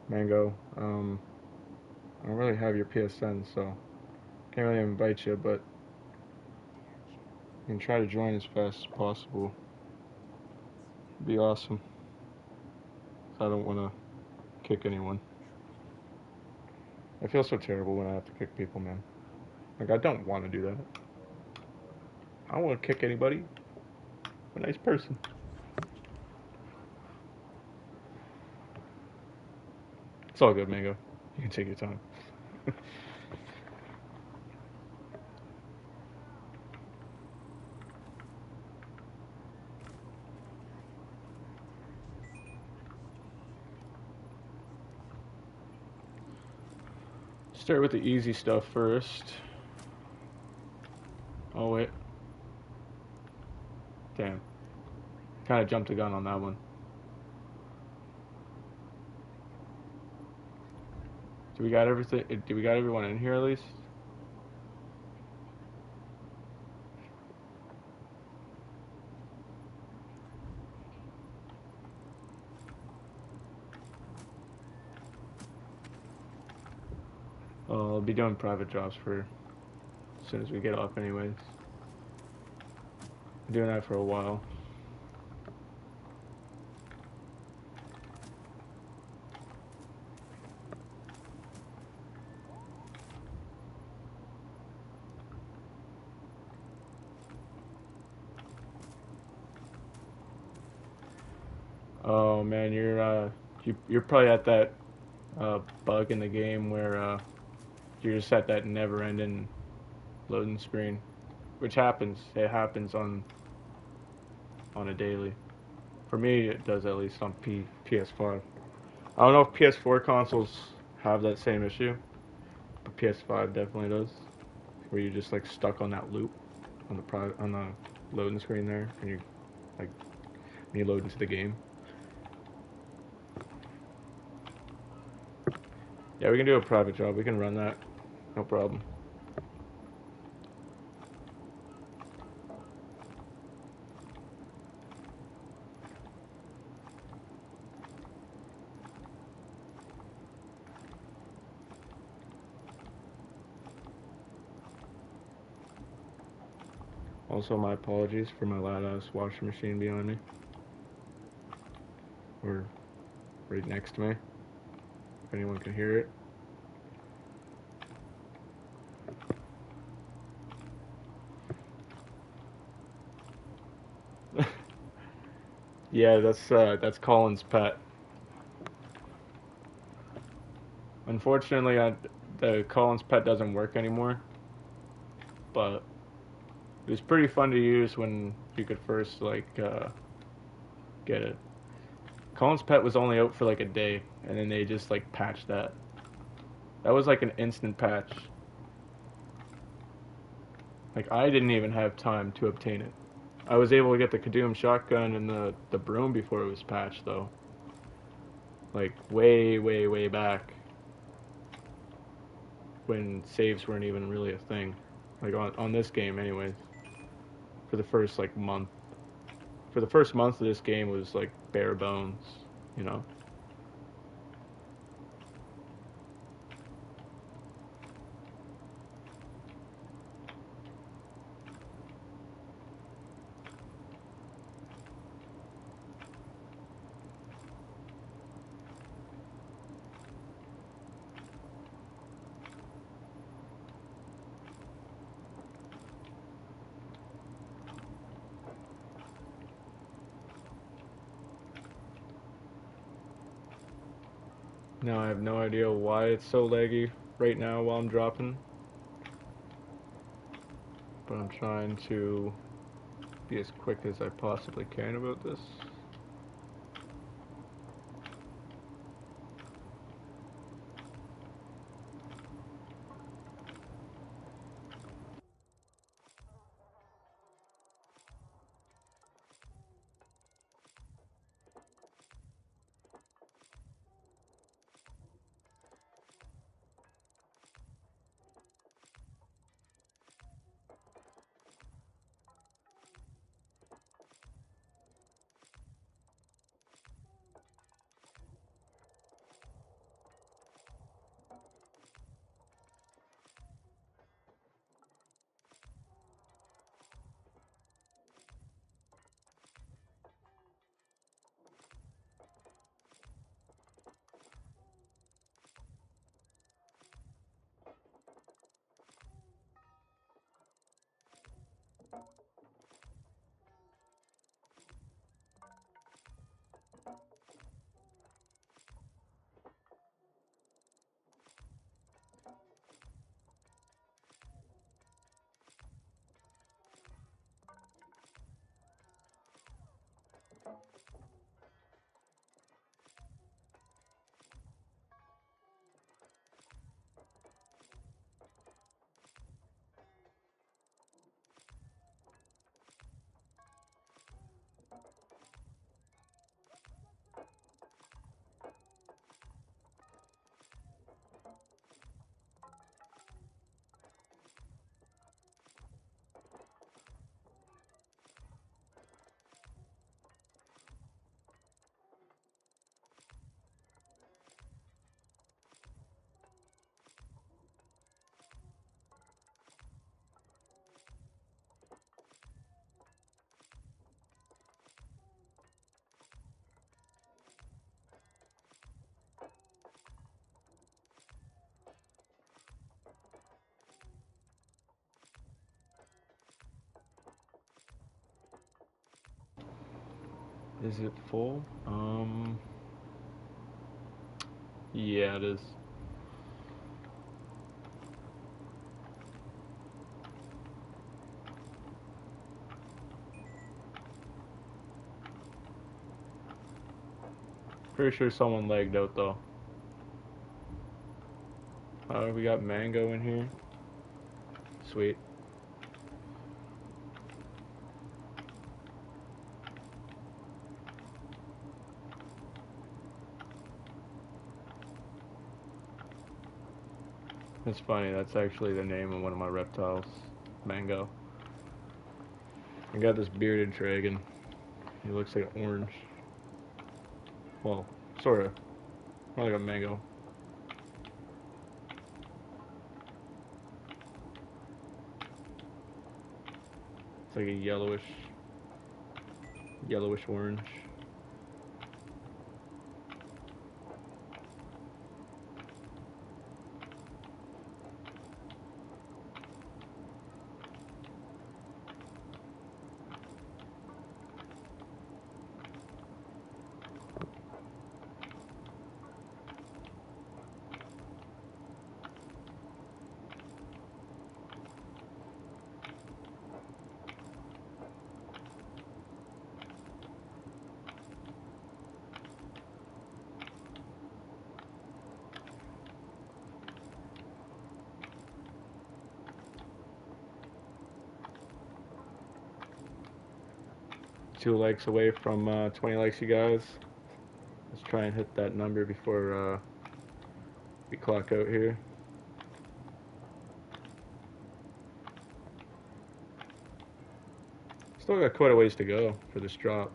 Mango. I don't really have your PSN, so can't really invite you, but you can try to join as fast as possible. It'd be awesome. I don't want to kick anyone. I feel so terrible when I have to kick people, man. Like, I don't want to do that. I don't want to kick anybody. I'm a nice person. It's all good, Mango. You can take your time. Start with the easy stuff first. Oh, wait. Damn. Kind of jumped the gun on that one. Do we got everything? Do we got everyone in here at least? I'll be doing private jobs for as soon as we get off anyways. I'm doing that for a while. Oh man, you're probably at that bug in the game where you're just at that never-ending loading screen, which happens. It happens on a daily. For me, it does at least on PS5. I don't know if PS4 consoles have that same issue, but PS5 definitely does, where you're just like stuck on that loop on the loading screen there, and you like when you load into the game. Yeah, we can do a private job. We can run that. No problem. Also, my apologies for my loud-ass washing machine behind me. Or right next to me. If anyone can hear it. Yeah, that's Colin's pet. Unfortunately, the Colin's pet doesn't work anymore. But it was pretty fun to use when you could first get it. Colin's pet was only out for like a day, and then they just like patched that. That was like an instant patch. Like I didn't even have time to obtain it. I was able to get the Kadoom shotgun and the broom before it was patched though. like way, way, way back when saves weren't even really a thing. Like on this game, anyways. For the first like month, for the first month of this game was like bare bones, you know. Now I have no idea why it's so laggy right now while I'm dropping, but I'm trying to be as quick as I possibly can about this. Is it full? Yeah, it is. Pretty sure someone lagged out though. We got mango in here. Sweet. It's funny, that's actually the name of one of my reptiles. Mango. I got this bearded dragon. He looks like an orange. Well, sorta. More like a mango. It's like a yellowish orange. Two likes away from 20 likes, you guys. Let's try try and hit that number before we clock out here. Still got quite a ways to go for this drop.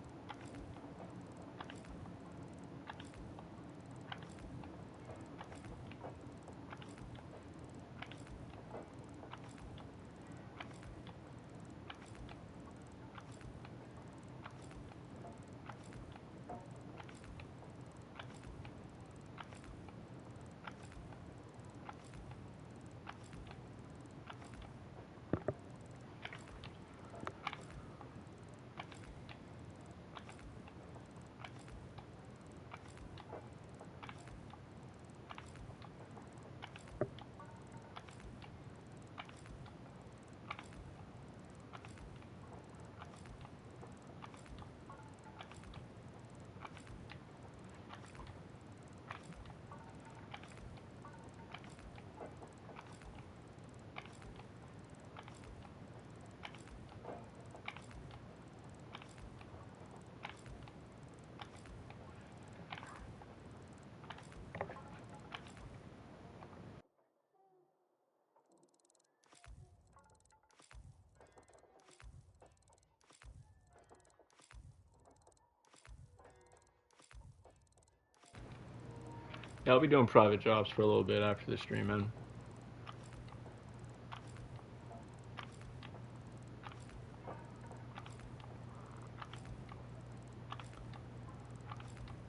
Yeah, I'll be doing private jobs for a little bit after the stream, man.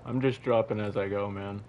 I'm just dropping as I go, man.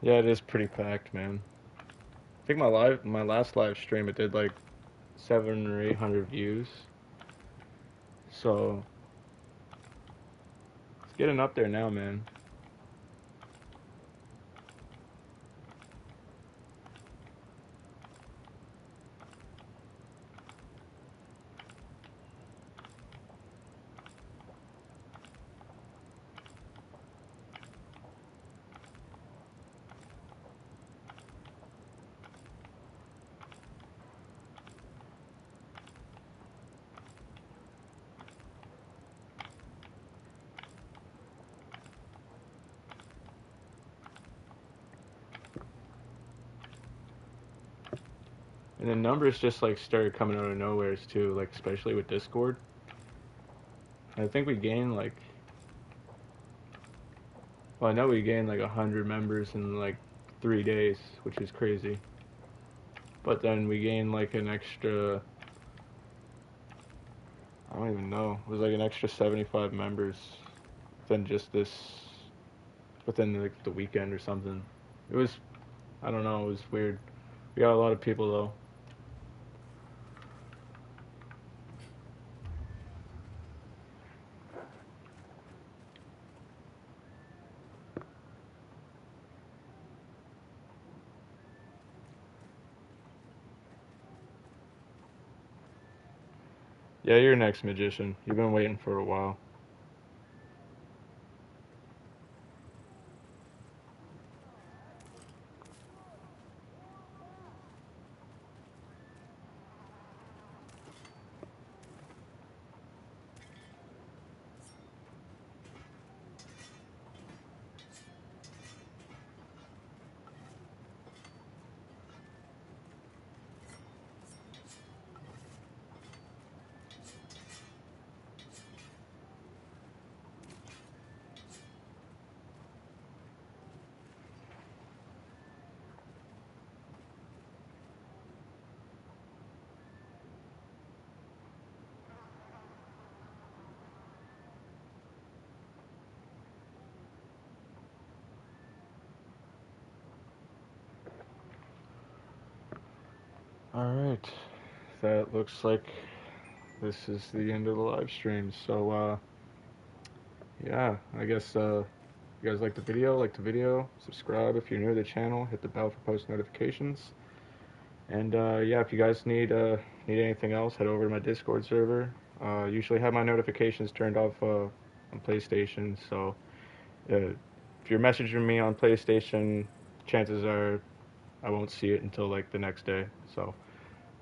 Yeah, it is pretty packed, man. I think my last live stream, it did like 700 or 800 views. So it's getting up there now, man. And the numbers just like started coming out of nowhere too, like especially with Discord. I think we gained like, well, I know we gained like 100 members in like 3 days, which is crazy. But then we gained like an extra, I don't even know, it was like an extra 75 members than just this, within like the weekend or something. It was, I don't know, it was weird. We got a lot of people though. Yeah, you're next, magician. You've been waiting for a while. Alright, that looks like this is the end of the live stream. So, yeah, I guess, you guys like the video, subscribe if you're new to the channel, hit the bell for post notifications. And, yeah, if you guys need anything else, head over to my Discord server. Usually have my notifications turned off, on PlayStation, so, if you're messaging me on PlayStation, chances are I won't see it until, like, the next day, so...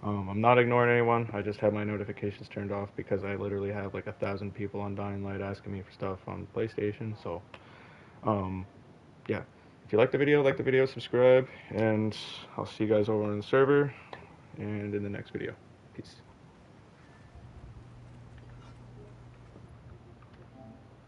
I'm not ignoring anyone. I just have my notifications turned off because I literally have like 1,000 people on Dying Light asking me for stuff on PlayStation. So, um, yeah. If you like the video, subscribe, and I'll see you guys over on the server and in the next video. Peace.